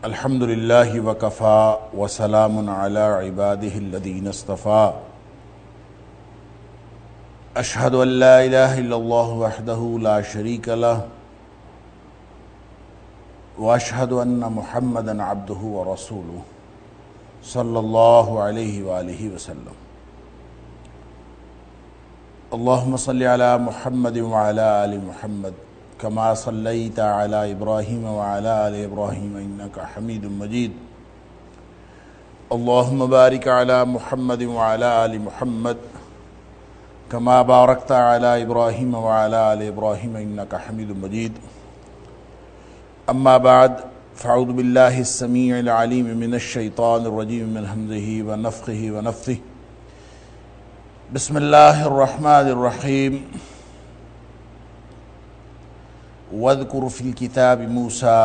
الحمد للہ وکفا وسلام علی عبادہ الذین اصطفیٰ اشہد ان لا الہ الا اللہ وحدہ لا شریک لہ واشہد ان محمدا عبدہ ورسولہ صلی اللہ علیہ وآلہ وسلم اللہم صلی علی محمد وعلی آل محمد كما صليت على إبراهيم وعلى آل إبراهيم إنك حميد مجيد اللهم بارك على محمد وعلى آل محمد كما باركت على إبراهيم وعلى آل إبراهيم إنك حميد مجيد أما بعد فأعوذ بالله السميع العليم من الشيطان الرجيم من همزه ونفخه ونفثه بسم الله الرحمن الرحيم وَاذْكُرْ فِي الْكِتَابِ مُوسَىٰ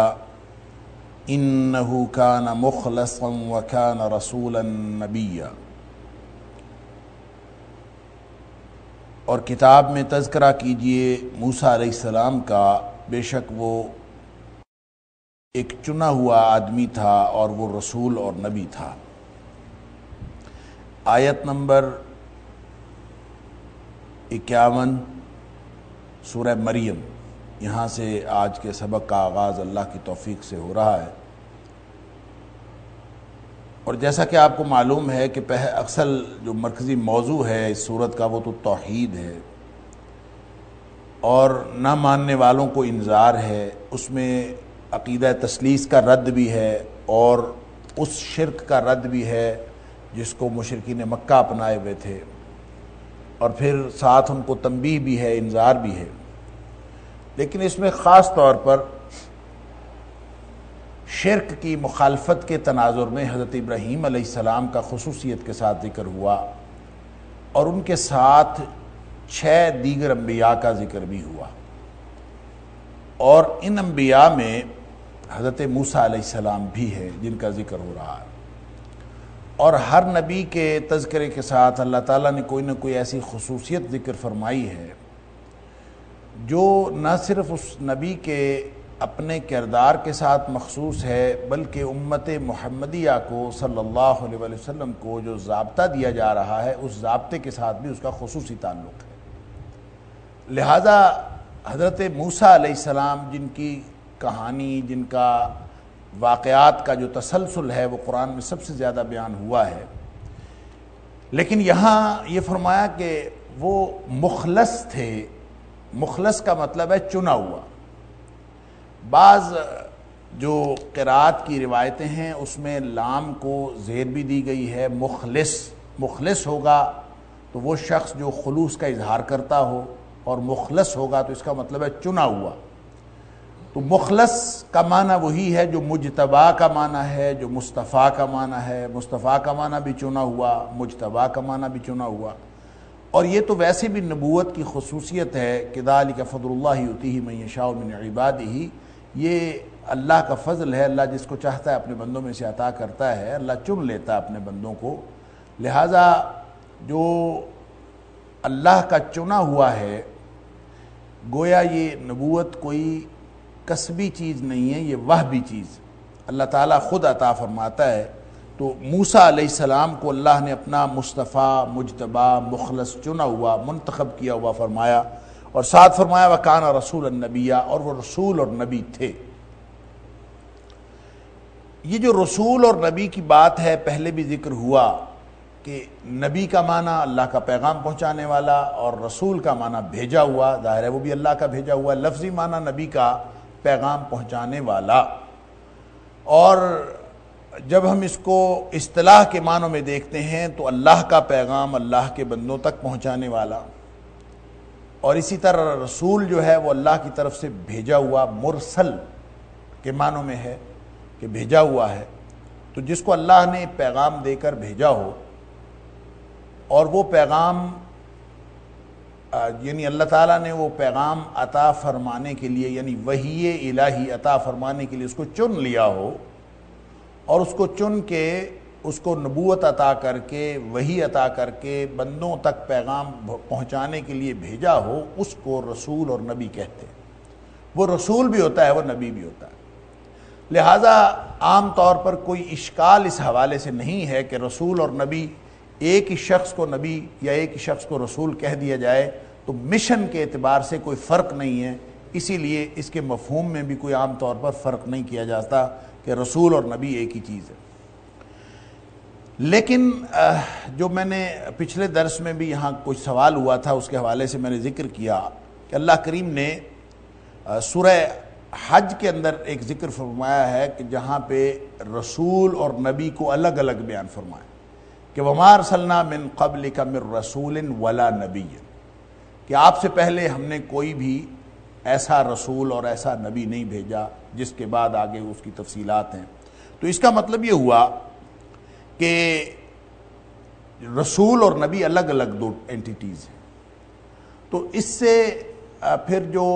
إِنَّهُ كَانَ مُخْلَصًا وَكَانَ رَسُولًا نَبِيًّا۔ اور کتاب میں تذکرہ کیجئے موسیٰ علیہ السلام کا، بے شک وہ ایک چنا ہوا آدمی تھا اور وہ رسول اور نبی تھا۔ آیت نمبر 51 سورہ مریم، یہاں سے آج کے سبق کا آغاز اللہ کی توفیق سے ہو رہا ہے۔ اور جیسا کہ آپ کو معلوم ہے کہ اصل جو مرکزی موضوع ہے اس سورت کا وہ تو توحید ہے، اور نہ ماننے والوں کو انذار ہے، اس میں عقیدہ تثلیث کا رد بھی ہے اور اس شرک کا رد بھی ہے جس کو مشرکین مکہ اپنائے ہوئے تھے، اور پھر ساتھ ان کو تنبیہ بھی ہے، انذار بھی ہے۔ لیکن اس میں خاص طور پر شرک کی مخالفت کے تناظر میں حضرت ابراہیم علیہ السلام کا خصوصیت کے ساتھ ذکر ہوا، اور ان کے ساتھ 6 دیگر انبیاء کا ذکر بھی ہوا، اور ان انبیاء میں حضرت موسیٰ علیہ السلام بھی ہے جن کا ذکر ہو رہا ہے۔ اور ہر نبی کے تذکرے کے ساتھ اللہ تعالیٰ نے کوئی نہ کوئی ایسی خصوصیت ذکر فرمائی ہے جو نہ صرف اس نبی کے اپنے کردار کے ساتھ مخصوص ہے، بلکہ امت محمدیہ کو صلی اللہ علیہ وسلم کو جو ضابطہ دیا جا رہا ہے اس ضابطے کے ساتھ بھی اس کا خصوصی تعلق ہے۔ لہذا حضرت موسیٰ علیہ السلام جن کی کہانی، جن کا واقعات کا جو تسلسل ہے وہ قرآن میں سب سے زیادہ بیان ہوا ہے، لیکن یہاں یہ فرمایا کہ وہ مخلص تھے۔ مخلص کا مطلب ہے چنا ہوا۔ بعض جو قرات کی روایتیں ہیں اس میں لام کو زیر بھی دی گئی ہے، مخلص ہوگا تو وہ شخص جو خلوص کا اظہار کرتا ہو، اور مخلص ہوگا تو اس کا مطلب ہے چنا ہوا۔ تو مخلص کا معنی وہی ہے جو مجتبی کا معنی ہے، جو مصطفیٰ کا معنی ہے۔ مصطفیٰ کا معنی بھی چنا ہوا، مجتبی کا معنی بھی چنا ہوا۔ اور یہ تو ویسے بھی نبوت کی خصوصیت ہے کہ ذالک فضل اللہ یؤتیہ من یشاء من عبادہ، یہ اللہ کا فضل ہے، اللہ جس کو چاہتا ہے اپنے بندوں میں سے عطا کرتا ہے، اللہ چن لیتا ہے اپنے بندوں کو۔ لہٰذا جو اللہ کا چنا ہوا ہے، گویا یہ نبوت کوئی کسبی چیز نہیں ہے، یہ وہبی چیز اللہ تعالیٰ خود عطا فرماتا ہے۔ تو موسیٰ علیہ السلام کو اللہ نے اپنا مصطفیٰ، مجتبی، مخلص، چنا ہوا، منتخب کیا ہوا فرمایا، اور ساتھ فرمایا وَكَانَ رَسُولًا نَبِيًّا، اور وہ رسول اور نبی تھے۔ یہ جو رسول اور نبی کی بات ہے پہلے بھی ذکر ہوا کہ نبی کا معنی اللہ کا پیغام پہنچانے والا، اور رسول کا معنی بھیجا ہوا، ظاہر ہے وہ بھی اللہ کا بھیجا ہوا، لفظی معنی نبی کا پیغام پہنچانے والا۔ اور جب ہم اس کو اصطلاح کے معنوں میں دیکھتے ہیں تو اللہ کا پیغام اللہ کے بندوں تک پہنچانے والا، اور اسی طرح رسول جو ہے وہ اللہ کی طرف سے بھیجا ہوا، مرسل کے معنوں میں ہے کہ بھیجا ہوا ہے۔ تو جس کو اللہ نے پیغام دے کر بھیجا ہو، اور وہ پیغام یعنی اللہ تعالیٰ نے وہ پیغام عطا فرمانے کے لیے، یعنی وحی الہی عطا فرمانے کے لیے اس کو چن لیا ہو، اور اس کو چن کے اس کو نبوت عطا کر کے، وحی عطا کر کے بندوں تک پیغام پہنچانے کے لیے بھیجا ہو، اس کو رسول اور نبی کہتے ہیں۔ وہ رسول بھی ہوتا ہے، وہ نبی بھی ہوتا ہے۔ لہٰذا عام طور پر کوئی اشکال اس حوالے سے نہیں ہے کہ رسول اور نبی ایک ہی شخص کو نبی یا ایک ہی شخص کو رسول کہہ دیا جائے تو مشن کے اعتبار سے کوئی فرق نہیں ہے، اسی لیے اس کے مفہوم میں بھی کوئی عام طور پر فرق نہیں کیا جاتا کہ رسول اور نبی ایک ہی چیز ہے۔ لیکن جو میں نے پچھلے درس میں بھی یہاں کچھ سوال ہوا تھا، اس کے حوالے سے میں نے ذکر کیا کہ اللہ کریم نے سورہ حج کے اندر ایک ذکر فرمایا ہے کہ جہاں پہ رسول اور نبی کو الگ الگ بیان فرمایا کہ وَمَا أَرْسَلْنَا مِن قَبْلِكَ مِن رَسُولٍ وَلَا نَبِيٍّ، کہ آپ سے پہلے ہم نے کوئی بھی ایسا رسول اور ایسا نبی نہیں بھیجا جس کے بعد آگے اس کی تفصیلات ہیں۔ تو اس کا مطلب یہ ہوا کہ رسول اور نبی الگ الگ دو اینٹیٹیز ہیں۔ تو اس سے پھر جو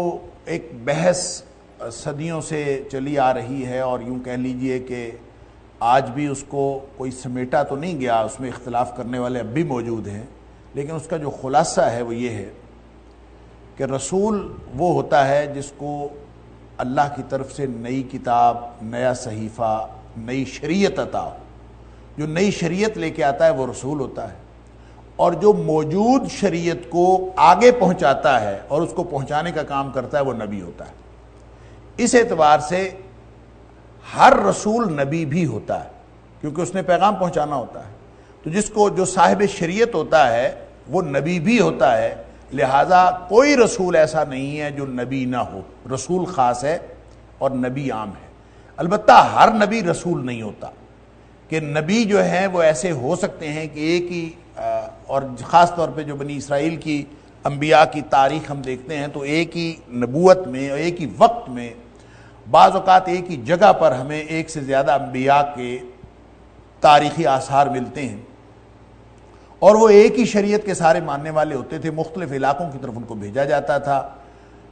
ایک بحث صدیوں سے چلی آ رہی ہے اور یوں کہہ لیجئے کہ آج بھی اس کو کوئی سمیٹا تو نہیں گیا، اس میں اختلاف کرنے والے اب بھی موجود ہیں، لیکن اس کا جو خلاصہ ہے وہ یہ ہے کہ رسول وہ ہوتا ہے جس کو اللہ کی طرف سے نئی کتاب، نیا صحیفہ، نئی شریعت عطا ہو۔ جو نئی شریعت لے کے آتا ہے وہ رسول ہوتا ہے، اور جو موجود شریعت کو آگے پہنچاتا ہے اور اس کو پہنچانے کا کام کرتا ہے وہ نبی ہوتا ہے۔ اس اعتبار سے ہر رسول نبی بھی ہوتا ہے کیونکہ اس نے پیغام پہنچانا ہوتا ہے۔ تو جس کو جو صاحب شریعت ہوتا ہے وہ نبی بھی ہوتا ہے، لہٰذا کوئی رسول ایسا نہیں ہے جو نبی نہ ہو، رسول خاص ہے اور نبی عام ہے۔ البتہ ہر نبی رسول نہیں ہوتا، کہ نبی جو ہیں وہ ایسے ہو سکتے ہیں کہ ایک ہی اور خاص طور پہ جو بنی اسرائیل کی انبیاء کی تاریخ ہم دیکھتے ہیں تو ایک ہی نبوت میں اور ایک ہی وقت میں بعض اوقات ایک ہی جگہ پر ہمیں ایک سے زیادہ انبیاء کے تاریخی آثار ملتے ہیں، اور وہ ایک ہی شریعت کے سارے ماننے والے ہوتے تھے، مختلف علاقوں کی طرف ان کو بھیجا جاتا تھا۔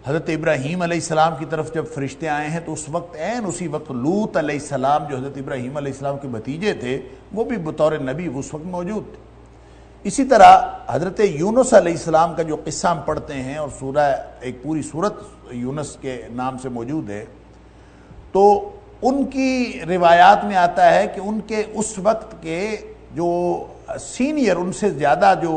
حضرت ابراہیم علیہ السلام کی طرف جب فرشتے آئے ہیں تو اس وقت اسی وقت لوط علیہ السلام جو حضرت ابراہیم علیہ السلام کے بھتیجے تھے وہ بھی بطور نبی اس وقت موجود تھے۔ اسی طرح حضرت یونس علیہ السلام کا جو قصہ ہم پڑھتے ہیں، اور سورہ ایک پوری سورت یونس کے نام سے موجود ہے، تو ان کی روایات میں آتا ہے کہ ان کے اس وقت کے جو سینئر، ان سے زیادہ جو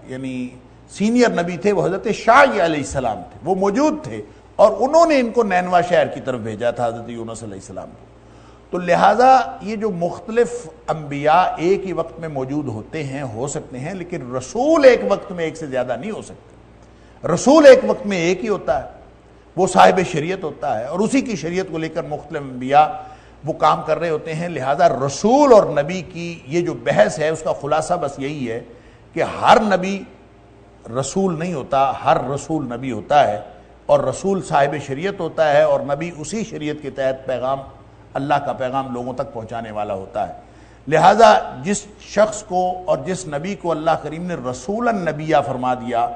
یعنی سینئر نبی تھے وہ حضرت شعیب علیہ السلام تھے، وہ موجود تھے اور انہوں نے ان کو نینوا شہر کی طرف بھیجا تھا حضرت یونس علیہ السلام کو۔ تو لہٰذا یہ جو مختلف انبیاء ایک ہی وقت میں موجود ہوتے ہیں، ہو سکتے ہیں، لیکن رسول ایک وقت میں ایک سے زیادہ نہیں ہو سکتے۔ رسول ایک وقت میں ایک ہی ہوتا ہے، وہ صاحب شریعت ہوتا ہے، اور اسی کی شریعت کو لے کر مختلف انبیاء وہ کام کر رہے ہوتے ہیں۔ لہٰذا رسول اور نبی کی یہ جو بحث ہے اس کا خلاصہ بس یہی ہے کہ ہر نبی رسول نہیں ہوتا، ہر رسول نبی ہوتا ہے، اور رسول صاحب شریعت ہوتا ہے اور نبی اسی شریعت کے تحت پیغام، اللہ کا پیغام لوگوں تک پہنچانے والا ہوتا ہے۔ لہٰذا جس شخص کو اور جس نبی کو اللہ کریم نے رسول النبیہ فرما دیا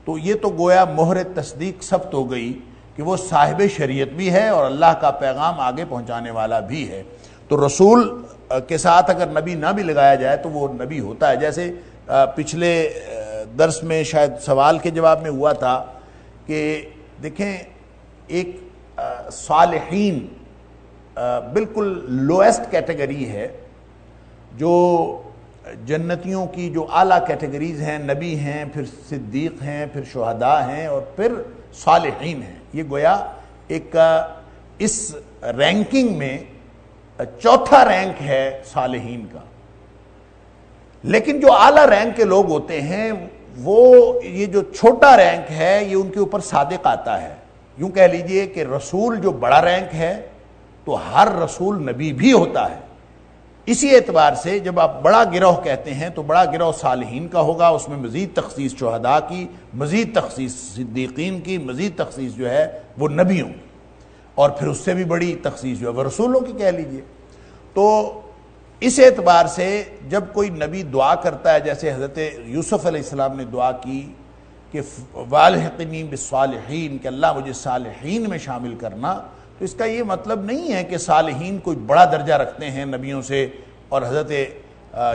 تو یہ تو گویا مہر تصدیق ثبت ہو گئی کہ وہ صاحب شریعت بھی ہے اور اللہ کا پیغام آگے پہنچانے والا بھی ہے۔ تو رسول کے ساتھ اگر نبی نہ بھی لگایا جائے تو وہ نبی ہوتا ہے۔ جیسے پچھلے درس میں شاید سوال کے جواب میں ہوا تھا کہ دیکھیں ایک صالحین بالکل لویسٹ کیٹیگری ہے، جو جنتیوں کی جو اعلیٰ کیٹیگریز ہیں، نبی ہیں، پھر صدیق ہیں، پھر شہداء ہیں، اور پھر صالحین ہیں۔ یہ گویا ایک اس رینکنگ میں چوتھا رینک ہے صالحین کا۔ لیکن جو اعلیٰ رینک کے لوگ ہوتے ہیں وہ یہ جو چھوٹا رینک ہے یہ ان کے اوپر صادق آتا ہے۔ یوں کہہ لیجئے کہ رسول جو بڑا رینک ہے تو ہر رسول نبی بھی ہوتا ہے۔ اسی اعتبار سے جب آپ بڑا گروہ کہتے ہیں تو بڑا گروہ صالحین کا ہوگا، اس میں مزید تخصیص شہداء کی، مزید تخصیص صدیقین کی، مزید تخصیص جو ہے وہ نبیوں کی، اور پھر اس سے بھی بڑی تخصیص جو ہے وہ رسولوں کی کہہ لیجئے۔ تو اس اعتبار سے جب کوئی نبی دعا کرتا ہے، جیسے حضرت یوسف علیہ السلام نے دعا کی کہ والحقنی بالصالحین، کہ اللہ مجھے صالحین میں شامل کرنا، تو اس کا یہ مطلب نہیں ہے کہ صالحین کوئی بڑا درجہ رکھتے ہیں نبیوں سے، اور حضرت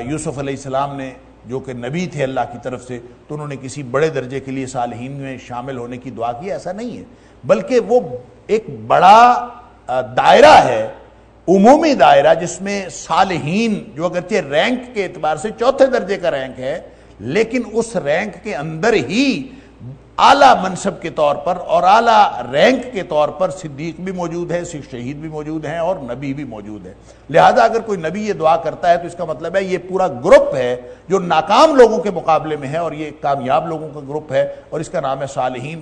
یوسف علیہ السلام نے جو کہ نبی تھے اللہ کی طرف سے تو انہوں نے کسی بڑے درجے کے لیے صالحین میں شامل ہونے کی دعا کی، ایسا نہیں ہے، بلکہ وہ ایک بڑا دائرہ ہے عمومی دائرہ جس میں صالحین جو اگرچہ رینک کے اعتبار سے چوتھے درجے کا رینک ہے، لیکن اس رینک کے اندر ہی اعلیٰ منصب کے طور پر اور اعلیٰ رینک کے طور پر صدیق بھی موجود ہے، شہید بھی موجود ہیں اور نبی بھی موجود ہے۔ لہذا اگر کوئی نبی یہ دعا کرتا ہے تو اس کا مطلب ہے یہ پورا گروپ ہے جو ناکام لوگوں کے مقابلے میں ہے اور یہ کامیاب لوگوں کا گروپ ہے، اور اس کا نام ہے صالحین۔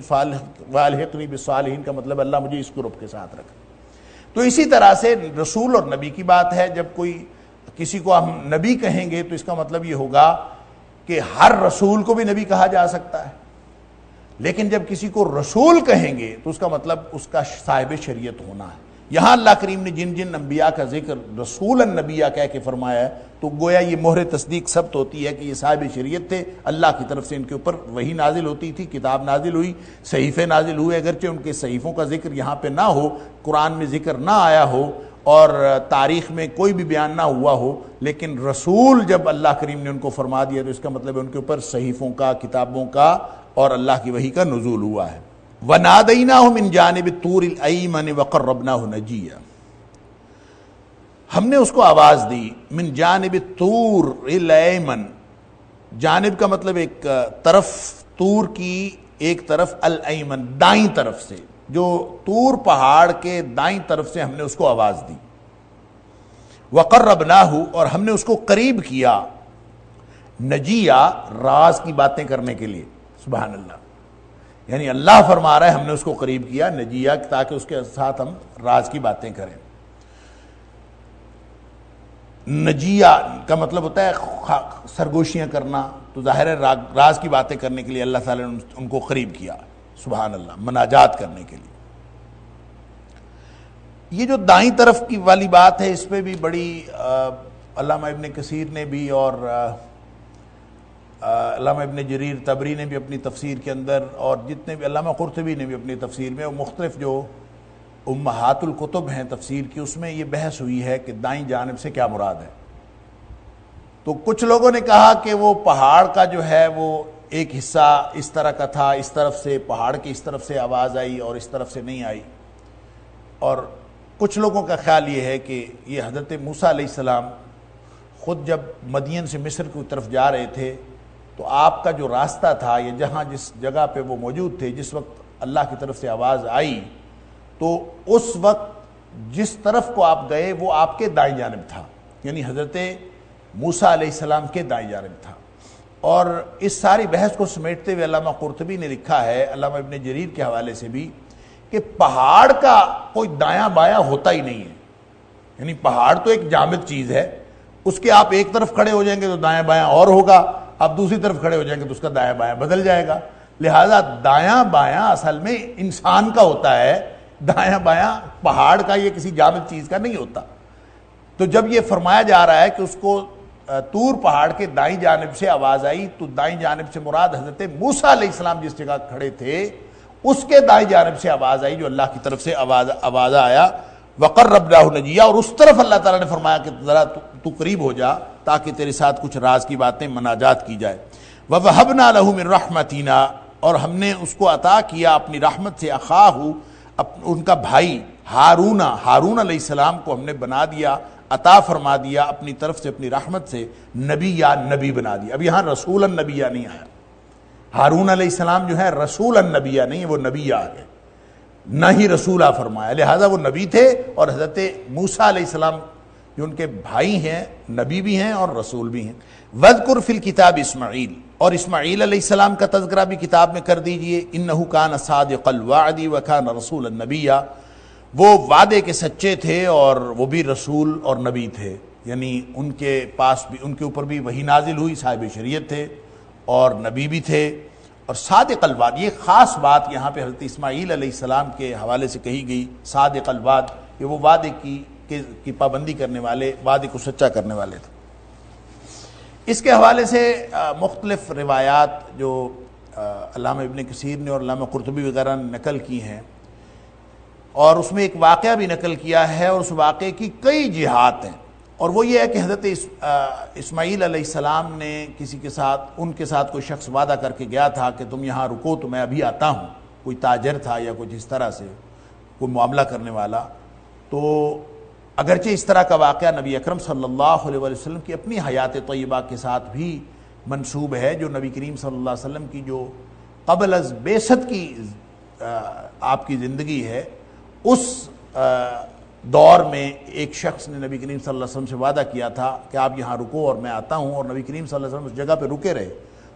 والحقنی بالصالحین کا مطلب اللہ مجھے اس گروپ کے ساتھ رکھے۔ تو اسی طرح سے رسول اور نبی کی بات ہے، جب کوئی کسی کو ہم نبی کہیں گے تو اس کا مطلب یہ ہوگا کہ ہر رسول کو بھی نبی کہا جا سکتا ہے، لیکن جب کسی کو رسول کہیں گے تو اس کا مطلب اس کا صاحب شریعت ہونا ہے۔ یہاں اللہ کریم نے جن جن انبیاء کا ذکر رسول النبیہ کہہ کے فرمایا ہے تو گویا یہ مہر تصدیق ثبت ہوتی ہے کہ یہ صاحب شریعت تھے، اللہ کی طرف سے ان کے اوپر وحی نازل ہوتی تھی، کتاب نازل ہوئی، صحیفے نازل ہوئے، اگرچہ ان کے صحیفوں کا ذکر یہاں پہ نہ ہو، قرآن میں ذکر نہ آیا ہو اور تاریخ میں کوئی بھی بیان نہ ہوا ہو، لیکن رسول جب اللہ کریم نے ان کو فرما دیا تو اس کا مطلب ان کے اوپر صحیفوں کا، کتابوں کا اور اللہ کی وحی کا نزول ہوا ہے۔ وَنَادَيْنَاهُ مِنْ جَانِبِ الطُّورِ الْأَيْمَنِ وَقَرَّبْنَاهُ نَجِيًّا، ہم نے اس کو آواز دی، من جانب طور الایمن، جانب کا مطلب ایک طرف، طور کی ایک طرف، الایمن دائیں طرف سے، جو طور پہاڑ کے دائیں طرف سے ہم نے اس کو آواز دی۔ وَقَرَّبْنَاهُ، اور ہم نے اس کو قریب کیا، نجیہ راز کی باتیں کرنے کے لیے، سبحان اللہ، یعنی اللہ فرما رہا ہے ہم نے اس کو قریب کیا نجیہ، تاکہ اس کے ساتھ ہم راز کی باتیں کریں۔ نجیہ کا مطلب ہوتا ہے سرگوشیاں کرنا، تو ظاہر ہے راز کی باتیں کرنے کے لیے اللہ تعالیٰ نے ان کو قریب کیا، سبحان اللہ، مناجات کرنے کے لیے۔ یہ جو دائیں طرف کی والی بات ہے اس پہ بھی بڑی علامہ ابن کثیر نے بھی اور علامہ ابن جریر طبری نے بھی اپنی تفسیر کے اندر، اور جتنے بھی علامہ قرطبی نے بھی اپنی تفسیر میں، اور مختلف جو امہات الکتب ہیں تفسیر کی، اس میں یہ بحث ہوئی ہے کہ دائیں جانب سے کیا مراد ہے۔ تو کچھ لوگوں نے کہا کہ وہ پہاڑ کا جو ہے وہ ایک حصہ اس طرح کا تھا، اس طرف سے پہاڑ کی اس طرف سے آواز آئی اور اس طرف سے نہیں آئی، اور کچھ لوگوں کا خیال یہ ہے کہ یہ حضرت موسیٰ علیہ السلام خود جب مدین سے مصر کی طرف جا رہے تھے تو آپ کا جو راستہ تھا یا جہاں جس جگہ پہ وہ موجود تھے، جس وقت اللہ کی طرف سے آواز آئی تو اس وقت جس طرف کو آپ گئے وہ آپ کے دائیں جانب تھا، یعنی حضرت موسیٰ علیہ السلام کے دائیں جانب تھا۔ اور اس ساری بحث کو سمیٹتے ہوئے علامہ قرطبی نے لکھا ہے علامہ ابن جریر کے حوالے سے بھی کہ پہاڑ کا کوئی دایاں بایاں ہوتا ہی نہیں ہے، یعنی پہاڑ تو ایک جامد چیز ہے، اس کے آپ ایک طرف کھڑے ہو جائیں گے تو دایاں بایاں اور ہوگا، آپ دوسری طرف کھڑے ہو جائیں گے تو اس کا دایاں بایاں بدل جائے گا۔ لہٰذا دایاں بایاں اصل میں انسان کا ہوتا ہے، دایاں بایاں پہاڑ کا، یہ کسی جامد چیز کا نہیں ہوتا۔ تو جب یہ فرمایا جا رہا ہے کہ اس کو طور پہاڑ کے دائیں جانب سے آواز آئی، تو دائیں جانب سے مراد حضرت موسیٰ علیہ السلام جس جگہ کھڑے تھے اس کے دائیں جانب سے آواز آئی، جو اللہ کی طرف سے آواز آیا، وَقَرَّبْنَاهُ نَجِيًّا، اور اس طرف اللہ تعالیٰ نے فرمایا کہ ذرا تو قریب ہو جا تاکہ تیرے ساتھ کچھ راز کی باتیں مناجات کی جائے۔ وَوَهَبْنَا لَهُ مِن رَحْمَتِنَا، اور ہم نے اس کو عطا کیا اپنی رحمت سے، أَخَاهُ، ان کا بھائی ہارون علیہ السلام کو ہم نے بنا دیا، عطا فرما دیا اپنی طرف سے، اپنی رحمت سے، نبی یا نبی بنا دیا۔ اب یہاں رسول النبیہ نہیں آیا، ہارون علیہ السلام جو ہے رسول النبیہ نہیں، وہ نبی آ گئے، نہ ہی رسولہ فرمایا، لہذا وہ نبی تھے، اور حضرت موسیٰ علیہ السلام جو ان کے بھائی ہیں نبی بھی ہیں اور رسول بھی ہیں۔ وَاذْكُرْ فِي الْكِتَابِ اسماعیل، اور اسماعیل علیہ السلام کا تذکرہ بھی کتاب میں کر دیجئے، إِنَّهُ كَانَ صَادِقَ الْوَعْدِ وَكَانَ رَسُولًا نَبِيًّا، وہ وعدے کے سچے تھے اور وہ بھی رسول اور نبی تھے، یعنی ان کے پاس بھی، ان کے اوپر بھی وحی نازل ہوئی، صاحب شریعت تھے اور نبی بھی تھے، اور صادق الوعد، یہ خاص بات یہاں پہ حضرت اسماعیل علیہ السلام کے حوالے سے کہی گئی، صادق الوعد، کہ وہ وعدے کی پابندی کرنے والے، وعدے کو سچا کرنے والے تھے۔ اس کے حوالے سے مختلف روایات جو علامہ ابن کثیر نے اور علامہ قرطبی وغیرہ نے نقل کی ہیں، اور اس میں ایک واقعہ بھی نقل کیا ہے، اور اس واقعے کی کئی جہات ہیں، اور وہ یہ ہے کہ حضرت اسماعیل علیہ السلام نے کسی کے ساتھ، ان کے ساتھ کوئی شخص وعدہ کر کے گیا تھا کہ تم یہاں رکو تو میں ابھی آتا ہوں، کوئی تاجر تھا یا کچھ اس طرح سے کوئی معاملہ کرنے والا، تو اگرچہ اس طرح کا واقعہ نبی اکرم صلی اللہ علیہ وسلم کی اپنی حیات طیبہ کے ساتھ بھی منسوب ہے، جو نبی کریم صلی اللہ علیہ وسلم کی جو قبل از بعثت کی آپ کی زندگی ہے، اس دور میں ایک شخص نے نبی کریم صلی اللہ علیہ وسلم سے وعدہ کیا تھا کہ آپ یہاں رکو اور میں آتا ہوں، اور نبی کریم صلی اللہ علیہ وسلم اس جگہ پہ رکے رہے،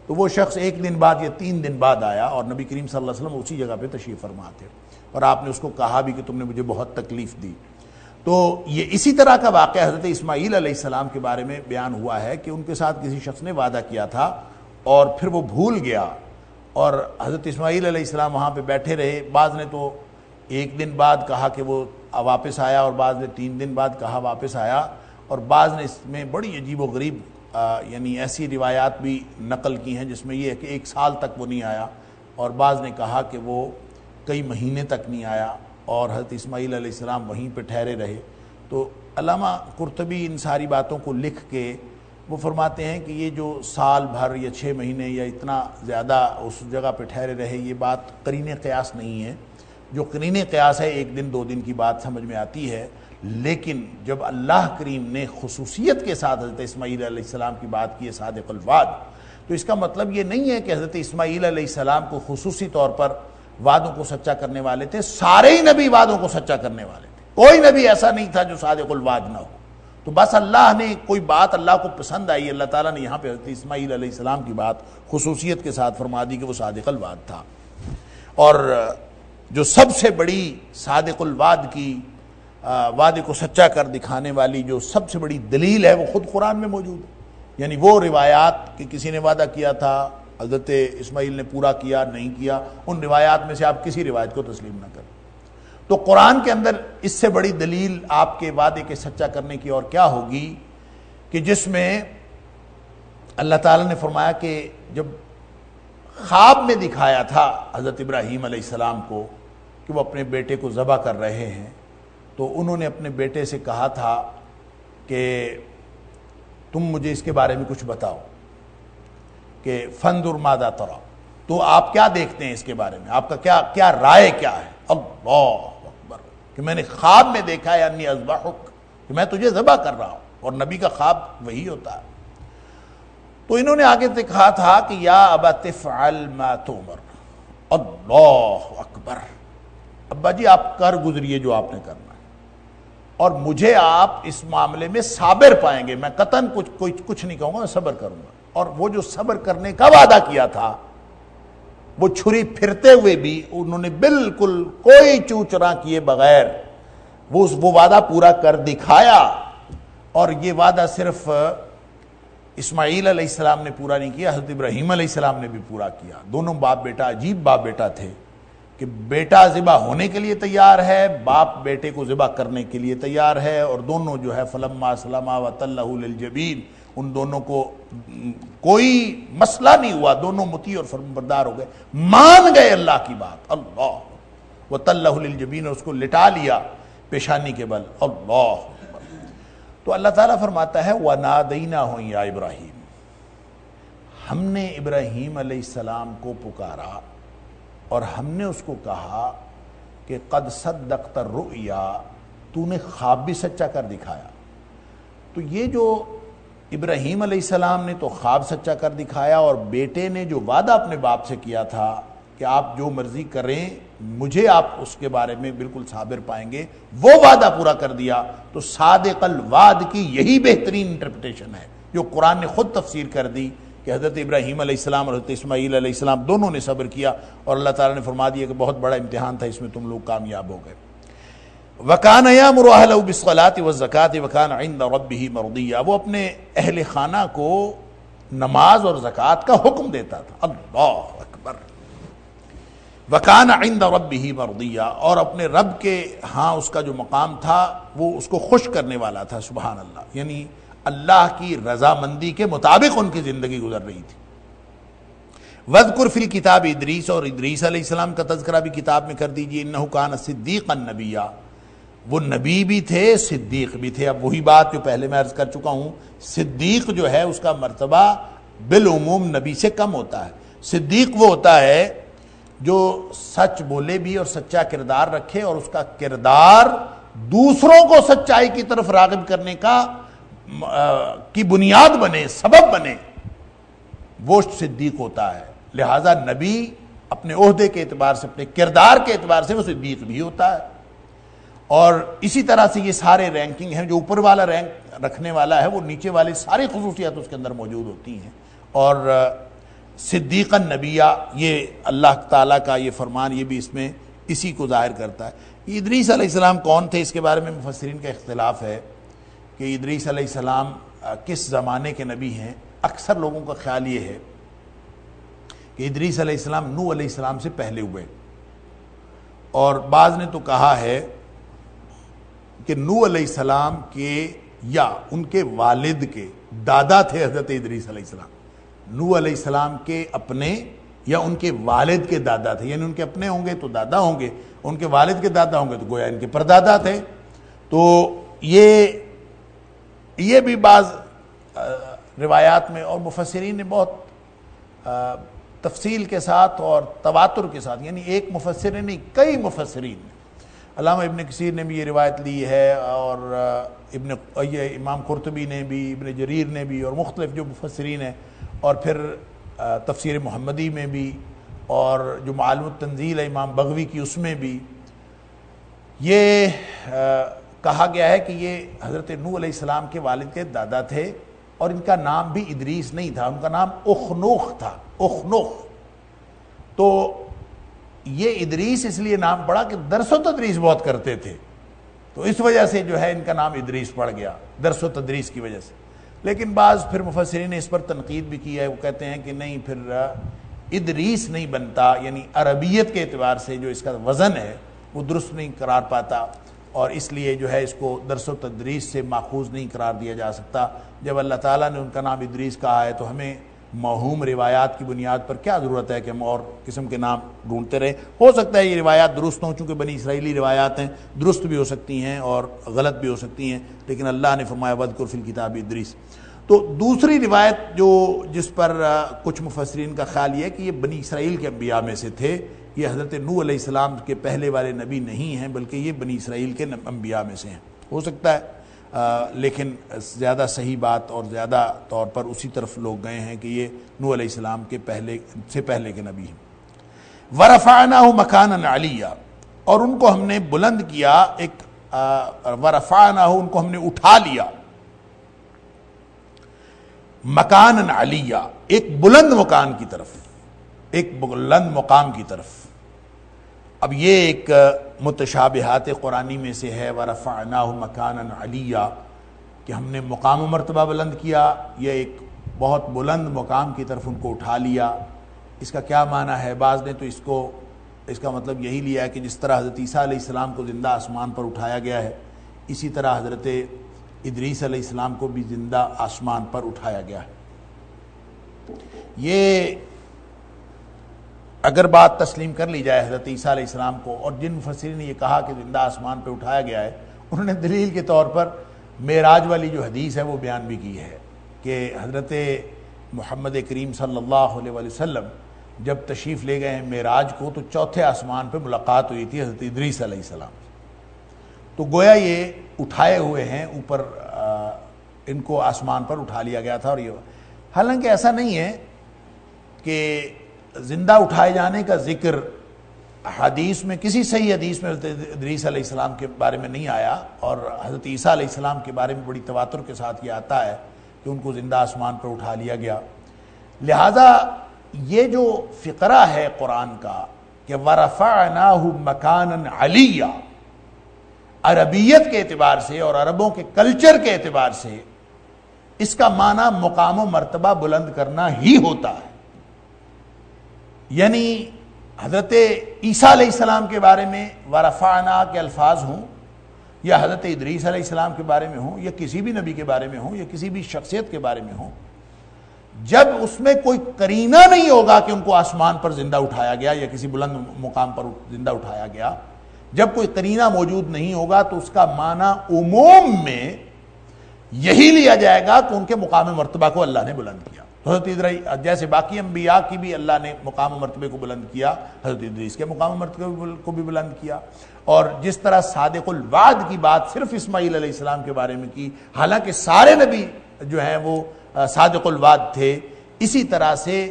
تو وہ شخص 1 دن بعد یا 3 دن بعد آیا اور نبی کریم صلی اللہ علیہ وسلم اسی جگہ پہ تشریف فرما تھے، اور آپ نے اس کو کہا بھی کہ تم نے مجھے بہت تکلیف دی۔ تو یہ اسی طرح کا واقعہ حضرت اسماعیل علیہ السلام کے بارے میں بیان ہوا ہے کہ ان کے ساتھ کسی شخص نے وعدہ کیا تھا اور پھر وہ بھول گیا، اور حضرت اسماعیل علیہ السلام وہاں پہ بیٹھے رہے۔ بعض نے تو 1 دن بعد کہا کہ وہ واپس آیا، اور بعض نے 3 دن بعد کہا واپس آیا، اور بعض نے اس میں بڑی عجیب و غریب یعنی ایسی روایات بھی نقل کی ہیں جس میں یہ ہے کہ 1 سال تک وہ نہیں آیا، اور بعض نے کہا کہ وہ کئی مہینے تک نہیں آیا، اور حضرت اسماعیل علیہ السلام وہیں پہ ٹھہرے رہے۔ تو علامہ قرطبی ان ساری باتوں کو لکھ کے وہ فرماتے ہیں کہ یہ جو سال بھر یا 6 مہینے یا اتنا زیادہ اس جگہ پہ ٹھہرے رہے، یہ بات قرین قیاس نہیں ہے۔ جو قرین قیاس ہے 1 دن 2 دن کی بات سمجھ میں آتی ہے، لیکن جب اللہ کریم نے خصوصیت کے ساتھ حضرت اسماعیل علیہ السلام کی بات کی ہے صادق الوعد، تو اس کا مطلب یہ نہیں ہے کہ حضرت اسماعیل علیہ السلام کو خصوصی طور پر وعدوں کو سچا کرنے والے تھے، سارے ہی نبی وعدوں کو سچا کرنے والے تھے، کوئی نبی ایسا نہیں تھا جو صادق الوعد نہ ہو۔ تو بس اللہ نے کوئی بات اللہ کو پسند آئی، اللہ تعالیٰ نے یہاں پہ حضرت اسماعیل علیہ السلام کی بات خصوصیت کے ساتھ فرما دی کہ وہ صادق الوعد تھا۔ اور جو سب سے بڑی صادق الوعد کی وعدے کو سچا کر دکھانے والی جو سب سے بڑی دلیل ہے، وہ خود قرآن میں موجود ہے۔ یعنی وہ روایات کہ کسی نے وعدہ کیا تھا، حضرت اسماعیل نے پورا کیا نہیں کیا، ان روایات میں سے آپ کسی روایت کو تسلیم نہ کریں۔ تو قرآن کے اندر اس سے بڑی دلیل آپ کے وعدے کے سچا کرنے کی اور کیا ہوگی کہ جس میں اللہ تعالیٰ نے فرمایا کہ جب خواب میں دکھایا تھا حضرت ابراہیم علیہ السلام کو کہ وہ اپنے بیٹے کو ذبح کر رہے ہیں، تو انہوں نے اپنے بیٹے سے کہا تھا کہ تم مجھے اس کے بارے میں کچھ بتاؤ کہ فانظر ماذا تری، تو آپ کیا دیکھتے ہیں اس کے بارے میں، آپ کا کیا رائے کیا ہے؟ اللہ اکبر، کہ میں نے خواب میں دیکھا ہے انی اذبحک، کہ میں تجھے ذبح کر رہا ہوں، اور نبی کا خواب وہی ہوتا ہے۔ تو انہوں نے آگے سے کہا تھا کہ یا ابت افعل ما تؤمر، اللہ اکبر، ابا جی آپ کر گزریے جو آپ نے کرنا ہے، اور مجھے آپ اس معاملے میں صابر پائیں گے، میں قطعاً کچھ نہیں کہوں گا، میں صبر کروں گا۔ اور وہ جو صبر کرنے کا وعدہ کیا تھا، وہ چھری پھرتے ہوئے بھی انہوں نے بالکل کوئی چوچرا کیے بغیر وہ وعدہ پورا کر دکھایا۔ اور یہ وعدہ صرف اسماعیل علیہ السلام نے پورا نہیں کیا، حضرت ابراہیم علیہ السلام نے بھی پورا کیا۔ دونوں باپ بیٹا عجیب باپ بیٹا تھے کہ بیٹا ذبح ہونے کے لیے تیار ہے، باپ بیٹے کو ذبح کرنے کے لیے تیار ہے، اور دونوں جو ہے فلما اسلما وتلہ للجبین، ان دونوں کو کوئی مسئلہ نہیں ہوا، دونوں مطیع اور فرمانبردار ہو گئے، مان گئے اللہ کی بات، اللہ وتلہ للجبین، اور اس کو لٹا لیا پیشانی کے بل، اللہ۔ تو اللہ تعالیٰ فرماتا ہے وَنَادَيْنَاهُ يَا ابراہیم، ہم نے ابراہیم علیہ السلام کو پکارا اور ہم نے اس کو کہا کہ قد صدقت الرؤیا، تو نے خواب بھی سچا کر دکھایا۔ تو یہ جو ابراہیم علیہ السلام نے تو خواب سچا کر دکھایا، اور بیٹے نے جو وعدہ اپنے باپ سے کیا تھا کہ آپ جو مرضی کریں مجھے آپ اس کے بارے میں بالکل صابر پائیں گے، وہ وعدہ پورا کر دیا۔ تو صادق الوعد کی یہی بہترین انٹرپریٹیشن ہے جو قرآن نے خود تفسیر کر دی کہ حضرت ابراہیم علیہ السلام اور حضرت اسماعیل علیہ السلام دونوں نے صبر کیا، اور اللہ تعالیٰ نے فرما دیا کہ بہت بڑا امتحان تھا، اس میں تم لوگ کامیاب ہو گئے۔ وَكَانَ يَأْمُرُ أَهْلَهُ بِالصَّلَاةِ وَالزَّكَاةِ وَكَانَ عِندَ رَبِّهِ مَرْضِيًّا، وہ اپنے اہل خانہ کو نماز اور زکوٰۃ کا حکم دیتا تھا، اللہ اکبر۔ وَكَانَ عِندَ رَبِّهِ مَرْضِيًّا، اور اپنے رب کے ہاں اس کا جو مقام تھا وہ اس کو خوش کرنے والا تھا، سبحان اللہ، یعنی اللہ کی رضامندی کے مطابق ان کی زندگی گزر رہی تھی۔ وَاذْكُرْ فِي الْكِتَابِ ادریس، اور ادریس علیہ السلام کا تذکرہ بھی کتاب میں کر دیجئے، انہ کان صدیقا نبیا، وہ نبی بھی تھے صدیق بھی تھے۔ اب وہی بات جو پہلے میں عرض کر چکا ہوں، صدیق جو ہے اس کا مرتبہ بالعموم نبی سے کم ہوتا ہے۔ صدیق وہ ہوتا ہے جو سچ بولے بھی اور سچا کردار رکھے، اور اس کا کردار دوسروں کو سچائی کی طرف راغب کرنے کی بنیاد بنے، سبب بنے، وہ صدیق ہوتا ہے۔ لہذا نبی اپنے عہدے کے اعتبار سے، اپنے کردار کے اعتبار سے وہ صدیق بھی ہوتا ہے۔ اور اسی طرح سے یہ سارے رینکنگ ہیں، جو اوپر والا رینک رکھنے والا ہے وہ نیچے والی ساری خصوصیات اس کے اندر موجود ہوتی ہیں۔ اور صدیق النبیہ، یہ اللہ تعالیٰ کا یہ فرمان، یہ بھی اس میں اسی کو ظاہر کرتا ہے۔ ادریس علیہ السلام کون تھے، اس کے بارے میں مفسرین کا اختلاف ہے کہ ادریس علیہ السلام کس زمانے کے نبی ہیں۔ اکثر لوگوں کا خیال یہ ہے کہ ادریس علیہ السلام نوح علیہ السلام سے پہلے ہوئے، اور بعض نے تو کہا ہے کہ نوح علیہ السلام کے یا ان کے والد کے دادا تھے حضرت ادریس علیہ السلام۔ نوح علیہ السلام کے اپنے یا ان کے والد کے دادا تھے، یعنی ان کے اپنے ہوں گے تو دادا ہوں گے، ان کے والد کے دادا ہوں گے تو گویا ان کے پردادا تھے۔ تو یہ بھی بعض روایات میں، اور مفسرین نے بہت تفصیل کے ساتھ اور تواتر کے ساتھ، یعنی ایک مفسر نے نہیں، کئی مفسرین نے، علامہ ابن کثیر نے بھی یہ روایت لی ہے، اور امام قرطبی نے بھی، ابن جریر نے بھی، اور مختلف جو مفسرین ہیں، اور پھر تفسیر محمدی میں بھی، اور جو معالم التنزیل ہے امام بغوی کی، اس میں بھی یہ کہا گیا ہے کہ یہ حضرت نوح علیہ السلام کے والد کے دادا تھے، اور ان کا نام بھی ادریس نہیں تھا، ان کا نام اخنوخ تھا، اخنوخ۔ تو یہ ادریس اس لیے نام پڑا کہ درس و تدریس بہت کرتے تھے، تو اس وجہ سے جو ہے ان کا نام ادریس پڑ گیا، درس و تدریس کی وجہ سے۔ لیکن بعض پھر مفسرین نے اس پر تنقید بھی کی ہے، وہ کہتے ہیں کہ نہیں، پھر ادریس نہیں بنتا، یعنی عربیت کے اعتبار سے جو اس کا وزن ہے وہ درست نہیں قرار پاتا، اور اس لیے جو ہے اس کو درس و تدریس سے ماخوذ نہیں قرار دیا جا سکتا۔ جب اللہ تعالیٰ نے ان کا نام ادریس کہا ہے تو ہمیں موہوم روایات کی بنیاد پر کیا ضرورت ہے کہ ہم اور قسم کے نام ڈھونڈتے رہے۔ ہو سکتا ہے یہ روایات درست ہوں، چونکہ بنی اسرائیلی روایات ہیں، درست بھی ہو سکتی ہیں اور غلط بھی ہو سکتی ہیں، لیکن اللہ نے فرمایا وَاذْكُرْ فِي الْكِتَابِ ادریس۔ تو دوسری روایت جس پر کچھ مفسرین کا خیال یہ ہے کہ یہ بنی اسرائیل کے انبیاء میں سے تھے، یہ حضرت نوح علیہ السلام کے پہلے والے نبی نہیں ہیں، بلکہ یہ بنی اسرائیل کے انبیاء میں سے ہیں، ہو سکتا ہے، لیکن زیادہ صحیح بات اور زیادہ طور پر اسی طرف لوگ گئے ہیں کہ یہ نوح علیہ السلام کے پہلے کے نبی ہیں۔ وَرَفَعْنَاهُ مَكَانًا عَلِيًّا، اور ان کو ہم نے بلند کیا، وَرَفَعْنَاهُ، ان کو ہم نے اٹھا لیا، مکانًا علیہ، ایک بلند مکان کی طرف، ایک بلند مقام کی طرف۔ اب یہ ایک متشابہات قرآنی میں سے ہے، وَرَفَعْنَاهُ مَكَانًا عَلِيًّا، کہ ہم نے مقام و مرتبہ بلند کیا، یہ ایک بہت بلند مقام کی طرف ان کو اٹھا لیا۔ اس کا کیا معنی ہے؟ بعض نے تو اس کا مطلب یہی لیا ہے کہ جس طرح حضرت عیسیٰ علیہ السلام کو زندہ آسمان پر اٹھایا گیا ہے، اسی طرح حضرت ادریس علیہ السلام کو بھی زندہ آسمان پر اٹھایا گیا ہے۔ یہ اگر بات تسلیم کر لی جائے حضرت عیسیٰ علیہ السلام کو، اور جن مفسرین نے یہ کہا کہ زندہ آسمان پہ اٹھایا گیا ہے، انہوں نے دلیل کے طور پر معراج والی جو حدیث ہے وہ بیان بھی کی ہے کہ حضرت محمد کریم صلی اللہ علیہ وسلم جب تشریف لے گئے ہیں معراج کو، تو چوتھے آسمان پہ ملاقات ہوئی تھی حضرت ادریس علیہ السلام سے۔ تو گویا یہ اٹھائے ہوئے ہیں اوپر، ان کو آسمان پر اٹھا لیا گیا تھا۔ اور یہ حالانکہ ایسا نہیں ہے کہ زندہ اٹھائے جانے کا ذکر حدیث میں، کسی صحیح حدیث میں حضرت ادریس علیہ السلام کے بارے میں نہیں آیا، اور حضرت عیسیٰ علیہ السلام کے بارے میں بڑی تواتر کے ساتھ یہ آتا ہے کہ ان کو زندہ آسمان پر اٹھا لیا گیا۔ لہذا یہ جو فقرہ ہے قرآن کا کہ وَرَفَعْنَاهُ مَكَانًا عَلِيًّا، عربیت کے اعتبار سے اور عربوں کے کلچر کے اعتبار سے اس کا معنی مقام و مرتبہ بلند کرنا ہی ہوتا ہے۔ یعنی حضرت عیسیٰ علیہ السلام کے بارے میں ورفعنا کے الفاظ ہوں، یا حضرت ادریس علیہ السلام کے بارے میں ہوں، یا کسی بھی نبی کے بارے میں ہوں، یا کسی بھی شخصیت کے بارے میں ہوں، جب اس میں کوئی قرینہ نہیں ہوگا کہ ان کو آسمان پر زندہ اٹھایا گیا یا کسی بلند مقام پر زندہ اٹھایا گیا، جب کوئی قرینہ موجود نہیں ہوگا تو اس کا معنی عموم میں یہی لیا جائے گا کہ ان کے مقام مرتبہ کو اللہ نے بلند کیا۔ تو حضرت جیسے باقی انبیاء کی بھی اللہ نے مقام و مرتبے کو بلند کیا، حضرت ادریس کے مقام و مرتبے کو بھی بلند کیا. اور جس طرح صادق الوعد کی بات صرف اسماعیل علیہ السلام کے بارے میں کی، حالانکہ سارے نبی جو ہیں وہ صادق الوعد تھے، اسی طرح سے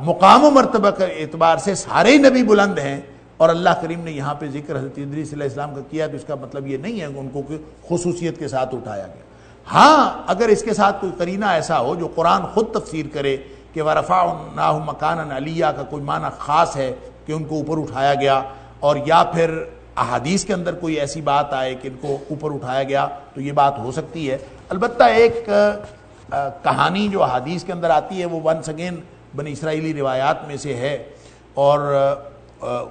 مقام و مرتبہ کے اعتبار سے سارے ہی نبی بلند ہیں. اور اللہ کریم نے یہاں پہ ذکر حضرت ادریس علیہ السلام کا کیا تو اس کا مطلب یہ نہیں ہے کہ ان کو خصوصیت کے ساتھ اٹھایا گیا. ہاں اگر اس کے ساتھ کوئی قرینہ ایسا ہو جو قرآن خود تفسیر کرے کہ وَرَفَعْنَاهُ مَكَانًا عَلِيًّا کا کوئی معنی خاص ہے کہ ان کو اوپر اٹھایا گیا، اور یا پھر احادیث کے اندر کوئی ایسی بات آئے کہ ان کو اوپر اٹھایا گیا تو یہ بات ہو سکتی ہے. البتہ ایک کہانی جو احادیث کے اندر آتی ہے وہ ونس اگین بنی اسرائیلی روایات میں سے ہے، اور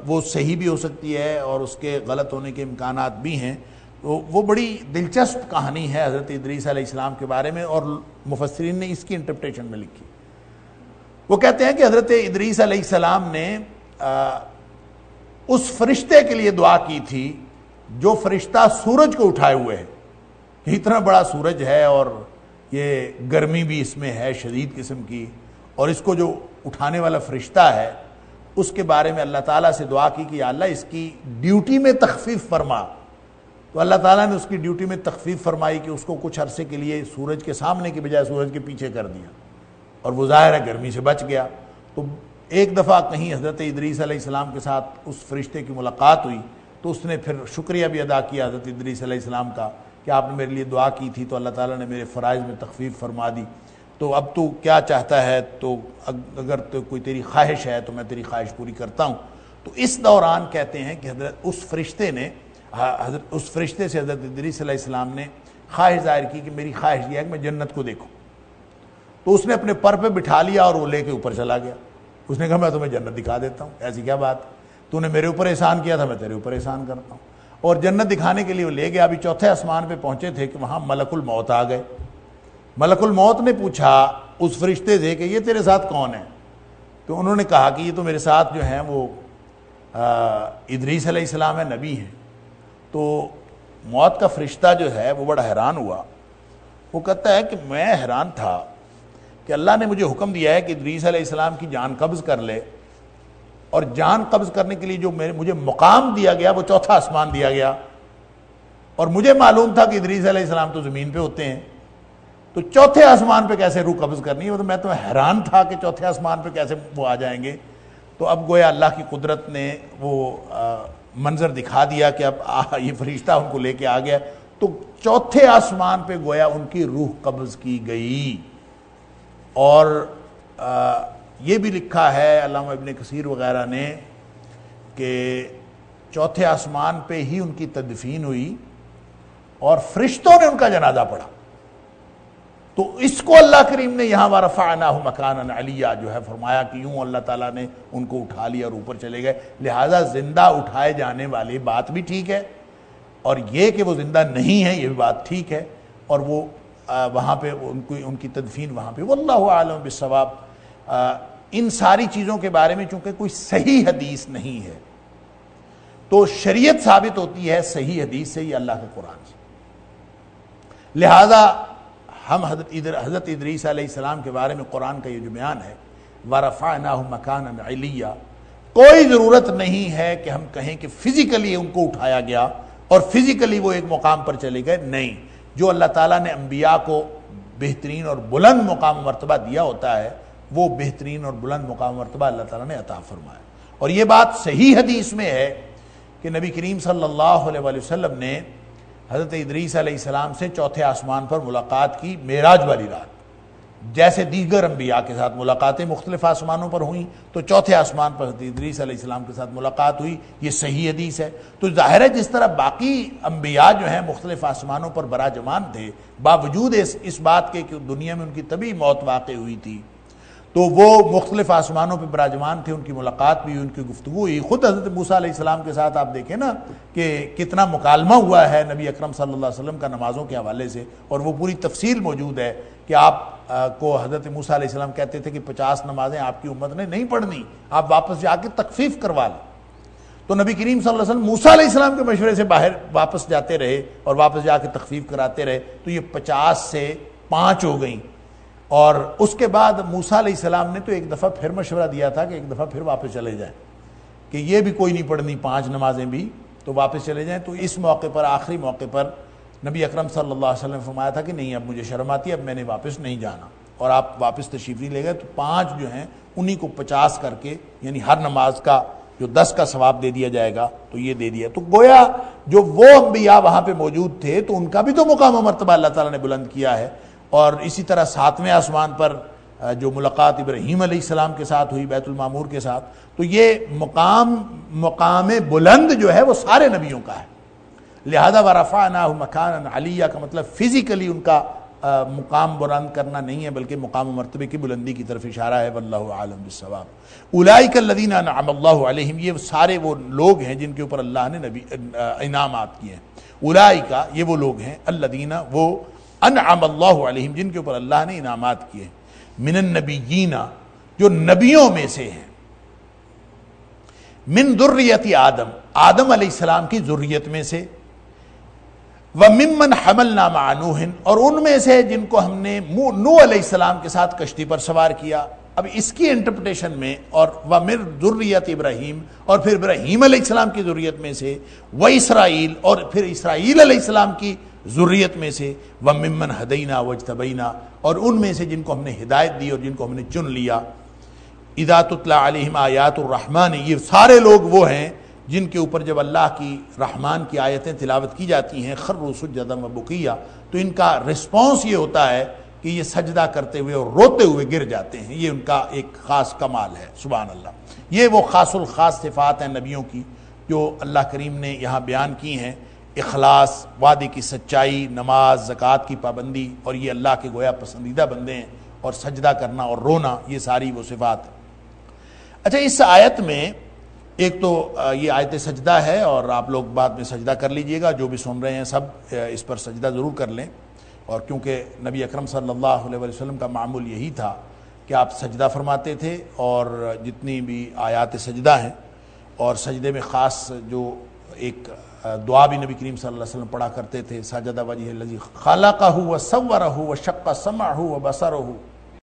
وہ صحیح بھی ہو سکتی ہے اور اس کے غلط ہونے کے امکانات بھی ہیں. تو وہ بڑی دلچسپ کہانی ہے حضرت ادریس علیہ السلام کے بارے میں، اور مفسرین نے اس کی انٹرپریٹیشن میں لکھی. وہ کہتے ہیں کہ حضرت ادریس علیہ السلام نے اس فرشتے کے لیے دعا کی تھی جو فرشتہ سورج کو اٹھائے ہوئے ہے. اتنا بڑا سورج ہے اور یہ گرمی بھی اس میں ہے شدید قسم کی، اور اس کو جو اٹھانے والا فرشتہ ہے اس کے بارے میں اللہ تعالیٰ سے دعا کی کہ یا اللہ اس کی ڈیوٹی میں تخفیف فرما. تو اللہ تعالیٰ نے اس کی ڈیوٹی میں تخفیف فرمائی کہ اس کو کچھ عرصے کے لیے سورج کے سامنے کی بجائے سورج کے پیچھے کر دیا، اور وہ ظاہر ہے گرمی سے بچ گیا. تو ایک دفعہ کہیں حضرت ادریس علیہ السلام کے ساتھ اس فرشتے کی ملاقات ہوئی تو اس نے پھر شکریہ بھی ادا کیا حضرت ادریس علیہ السلام کا کہ آپ نے میرے لیے دعا کی تھی تو اللہ تعالیٰ نے میرے فرائض میں تخفیف فرما دی، تو اب تو کیا چاہتا ہے، تو اگر تو کوئی تیری خواہش ہے تو میں تیری خواہش پوری کرتا ہوں. تو اس دوران کہتے ہیں کہ حضرت اس فرشتے سے حضرت ادریس علیہ السلام نے خواہش ظاہر کی کہ میری خواہش یہ ہے کہ میں جنت کو دیکھوں. تو اس نے اپنے پر پہ بٹھا لیا اور وہ لے کے اوپر چلا گیا. اس نے کہا میں تمہیں جنت دکھا دیتا ہوں، ایسی کیا بات، تو نے میرے اوپر احسان کیا تھا میں تیرے اوپر احسان کرتا ہوں. اور جنت دکھانے کے لیے وہ لے گیا. ابھی چوتھے آسمان پہ پہنچے تھے کہ وہاں ملک الموت آ گئے. ملک الموت نے پوچھا اس فرشتے سے کہ یہ تیرے ساتھ کون ہے؟ تو انہوں نے کہا کہ یہ تو میرے ساتھ جو ہیں وہ ادریس علیہ السلام ہے، نبی ہیں. تو موت کا فرشتہ جو ہے وہ بڑا حیران ہوا. وہ کہتا ہے کہ میں حیران تھا کہ اللہ نے مجھے حکم دیا ہے کہ ادریس علیہ السلام کی جان قبض کر لے، اور جان قبض کرنے کے لیے جو مجھے مقام دیا گیا وہ چوتھا آسمان دیا گیا، اور مجھے معلوم تھا کہ ادریس علیہ السلام تو زمین پہ ہوتے ہیں، تو چوتھے آسمان پہ کیسے روح قبض کرنی ہے؟ تو میں تو حیران تھا کہ چوتھے آسمان پہ کیسے وہ آ جائیں گے. تو اب گویا اللہ کی قدرت نے وہ منظر دکھا دیا کہ اب یہ فرشتہ ان کو لے کے آ گیا. تو چوتھے آسمان پہ گویا ان کی روح قبض کی گئی. اور یہ بھی لکھا ہے علامہ ابن کثیر وغیرہ نے کہ چوتھے آسمان پہ ہی ان کی تدفین ہوئی اور فرشتوں نے ان کا جنازہ پڑھا. تو اس کو اللہ کریم نے یہاں وَرَفَعْنَاهُ مَكَانًا عَلِيًّا جو ہے فرمایا کہ یوں اللہ تعالیٰ نے ان کو اٹھا لیا اور اوپر چلے گئے. لہٰذا زندہ اٹھائے جانے والی بات بھی ٹھیک ہے، اور یہ کہ وہ زندہ نہیں ہے یہ بھی بات ٹھیک ہے، اور وہ وہاں پہ ان کی تدفین وہاں پہ. واللہ اعلم بالصواب. ان ساری چیزوں کے بارے میں چونکہ کوئی صحیح حدیث نہیں ہے تو شریعت ثابت ہوتی ہے صحیح حدیث سے یا اللہ کے قرآن سے. لہذا ہم حضرت ادریس علیہ السلام کے بارے میں قرآن کا یہ جو بیان ہے وَرَفَعْنَاهُ مَكَانًا عَلِيًّا، کوئی ضرورت نہیں ہے کہ ہم کہیں کہ فزیکلی ان کو اٹھایا گیا اور فزیکلی وہ ایک مقام پر چلے گئے. نہیں، جو اللہ تعالیٰ نے انبیاء کو بہترین اور بلند مقام و مرتبہ دیا ہوتا ہے وہ بہترین اور بلند مقام و مرتبہ اللہ تعالیٰ نے عطا فرمایا. اور یہ بات صحیح حدیث میں ہے کہ نبی کریم صلی اللہ علیہ وسلم نے حضرت ادریس علیہ السلام سے چوتھے آسمان پر ملاقات کی معراج والی رات. جیسے دیگر انبیاء کے ساتھ ملاقاتیں مختلف آسمانوں پر ہوئیں تو چوتھے آسمان پر حضرت ادریس علیہ السلام کے ساتھ ملاقات ہوئی. یہ صحیح حدیث ہے. تو ظاہر ہے جس طرح باقی انبیاء جو ہیں مختلف آسمانوں پر براجمان تھے باوجود اس بات کے کہ دنیا میں ان کی طبی موت واقع ہوئی تھی، تو وہ مختلف آسمانوں پہ براجمان تھے، ان کی ملاقات بھی، ان کی گفتگو ہوئی. خود حضرت موسیٰ علیہ السلام کے ساتھ آپ دیکھیں نا کہ کتنا مکالمہ ہوا ہے نبی اکرم صلی اللہ علیہ وسلم کا نمازوں کے حوالے سے، اور وہ پوری تفصیل موجود ہے کہ آپ کو حضرت موسیٰ علیہ السلام کہتے تھے کہ 50 نمازیں آپ کی امت نے نہیں پڑھنی، آپ واپس جا کے تخفیف کروا لیں. تو نبی کریم صلی اللہ علیہ وسلم موسیٰ علیہ السلام کے مشورے سے باہر واپس جاتے رہے اور واپس جا کے تخفیف کراتے رہے. تو یہ 50 سے 5 ہو گئیں، اور اس کے بعد موسیٰ علیہ السلام نے تو ایک دفعہ پھر مشورہ دیا تھا کہ ایک دفعہ پھر واپس چلے جائیں، کہ یہ بھی کوئی نہیں پڑھنی 5 نمازیں بھی، تو واپس چلے جائیں۔ تو اس موقع پر، آخری موقع پر نبی اکرم صلی اللہ علیہ وسلم نے فرمایا تھا کہ نہیں، اب مجھے شرم آتی ہے، اب میں نے واپس نہیں جانا، اور آپ واپس تشریف نہیں لے گئے۔ تو 5 جو ہیں انہی کو 50 کر کے، یعنی ہر نماز کا جو 10 کا ثواب دے دیا جائے گا، تو یہ دے دیا۔ تو گویا جو وہ انبیاء وہاں پہ موجود تھے تو ان کا بھی تو مقام و مرتبہ اللہ تعالیٰ نے بلند کیا ہے۔ اور اسی طرح 7ویں آسمان پر جو ملاقات ابراہیم علیہ السلام کے ساتھ ہوئی بیت المعمور کے ساتھ، تو یہ مقام بلند جو ہے وہ سارے نبیوں کا ہے۔ لہذا ورفعناہ مکانا علیہ کا مطلب فزیکلی ان کا مقام بلند کرنا نہیں ہے، بلکہ مقام و مرتبے کی بلندی کی طرف اشارہ ہے۔ واللہ عالم بالصواب۔ اولئک الذین انعم اللہ علیہم، یہ سارے وہ لوگ ہیں جن کے اوپر اللہ نے انعامات کیے ہیں۔ اولئک، یہ وہ لوگ ہیں، الذین، وہ انعم اللہ علیہم، جن کے اوپر اللہ نے انعامات کیے ہیں، من النبیین، جو نبیوں میں سے ہیں، من ذریت آدم، آدم علیہ السلام کی ذریت میں سے، وَمِمَّنْ حَمَلْنَا مَعَ نُوحٍ، اور ان میں سے جن کو ہم نے نوح علیہ السلام کے ساتھ کشتی پر سوار کیا۔ اب اس کی انٹرپریٹیشن میں، اور وَمِن ذُرِّيَّةِ ابراہیم، اور پھر ابراہیم علیہ السلام کی ذریت میں سے، وَإِسرائیل، اور پھر اسرائیل علیہ السلام کی ذریت میں سے، وَمِمَّنْ هَدَيْنَا وَاجْتَبَيْنَا، اور ان میں سے جن کو ہم نے ہدایت دی اور جن کو ہم نے چن لیا۔ اذا تتلی علیہم آیات الرحمن، یہ سارے لوگ وہ ہیں جن کے اوپر جب اللہ کی رحمان کی آیتیں تلاوت کی جاتی ہیں، خروا سجدا وبکیا، تو ان کا رسپانس یہ ہوتا ہے کہ یہ سجدہ کرتے ہوئے اور روتے ہوئے گر جاتے ہیں۔ یہ ان کا ایک خاص کمال ہے، سبحان اللہ۔ یہ وہ خاص الخاص صفات ہیں نبیوں کی جو اللہ کریم نے یہاں بیان کی ہیں، اخلاص، وعدے کی سچائی، نماز، زکوٰۃ کی پابندی، اور یہ اللہ کے گویا پسندیدہ بندے ہیں، اور سجدہ کرنا اور رونا، یہ ساری وہ صفات ہیں۔ اچھا، اس آیت میں ایک تو یہ آیت سجدہ ہے، اور آپ لوگ بعد میں سجدہ کر لیجئے گا، جو بھی سن رہے ہیں سب اس پر سجدہ ضرور کر لیں، اور کیونکہ نبی اکرم صلی اللہ علیہ وسلم کا معمول یہی تھا کہ آپ سجدہ فرماتے تھے، اور جتنی بھی آیات سجدہ ہیں، اور سجدے میں خاص جو ایک دعا بھی نبی کریم صلی اللہ علیہ وسلم پڑھا کرتے تھے، سجد وجہ الذی خلقہ وصورہ وشق سمعہ وبصرہ